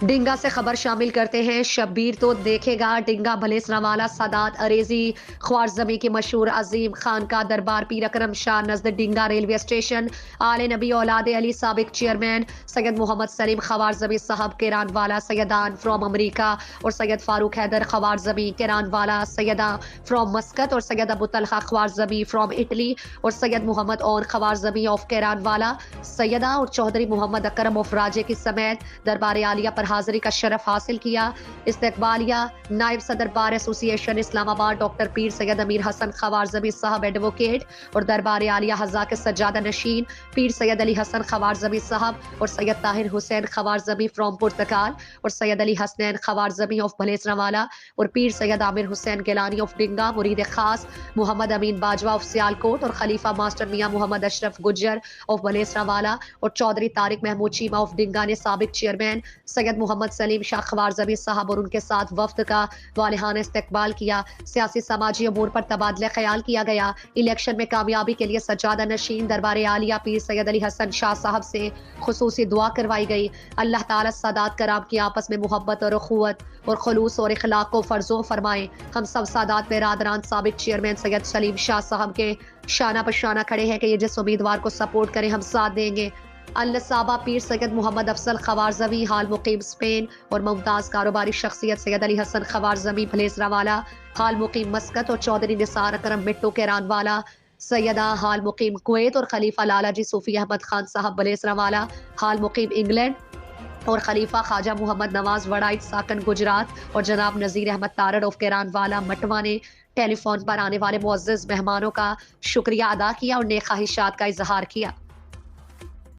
ڈنگا سے خبر شامل کرتے ہیں۔ شبیر تو دیکھے گا ڈنگا بھلیسراوالا سادات اریزی خوارزمی کی مشہور عظیم خانقاہ دربار پیر اکرم شاہ نزد ڈنگا ریلوے اسٹیشن۔ آل نبی اولاد علی سابق چیئرمین سید محمد سلیم خوارزمی صاحب کیران والا سیدان فرام امریکہ اور سید فاروق حیدر خوارزمی کیران والا سیدہ فرام مسقط اور سید ابو طلحہ خوارزمی فرام اٹلی اور سید محمد اون خوارزمی آف کیران والا سیدہ اور چودھری محمد اکرم آف راجے کی سمیت دربار عالیہ پر حاضری کا شرف حاصل کیا۔ استقبالیہ نائب صدر بار ایسوسی ایشن اسلام آباد ڈاکٹر پیر سید امیر حسن خوارزمی صاحب ایڈوکیٹ اور دربار عالیہ حضا کے سجادہ نشین پیر سید علی حسن خوارزمی صاحب اور سید طاہر حسین خوارزمی فرام پرتگال اور سید علی حسنین خوارزمی آف بھلیسراوالا اور پیر سید عامر حسین گیلانی آف ڈنگا مرید خاص محمد امین باجوہ آف سیالکوٹ اور خلیفہ ماسٹر میاں محمد اشرف گجر آف بھلیسراوالا اور چودھری طارق محمود چیمہ آف ڈنگا نے سابق چیئرمین سید محمد سلیم شاہ خوارزمی صاحب اور ان کے ساتھ وفد کا والہانہ استقبال کیا۔ سیاسی سماجی امور پر تبادلہ خیال کیا گیا۔ الیکشن میں کامیابی کے لیے سجادہ نشین دربار عالیہ پیر سید علی حسن شاہ صاحب سے خصوصی دعا کروائی گئی۔ اللہ تعالیٰ سادات کرام کی آپس میں محبت اور اخوت اور خلوص اور اخلاق کو فرزوں فرمائے۔ ہم سب سادات برادران سابق چیئرمین سید سلیم شاہ صاحب کے شانہ بشانہ کھڑے ہیں کہ یہ جس امیدوار کو سپورٹ کریں ہم ساتھ دیں گے۔ النصابہ پیر سید محمد افضل خوارزمی حال مقیم اسپین اور ممتاز کاروباری شخصیت سید علی حسن خوارزمی بھلیسراوالا حال مقیم مسقط اور چودھری نثار اکرم مٹو کیران والا سیدہ حال مقیم کویت اور خلیفہ لالا جی صوفی احمد خان صاحب بھلیسراوالا حال مقیم انگلینڈ اور خلیفہ خواجہ محمد نواز وڑائچ ساکن گجرات اور جناب نذیر احمد تارڑ آف کیران والا مٹوا نے ٹیلی فون پر آنے والے معزز مہمانوں کا شکریہ ادا کیا اور نیک خواہشات کا اظہار کیا۔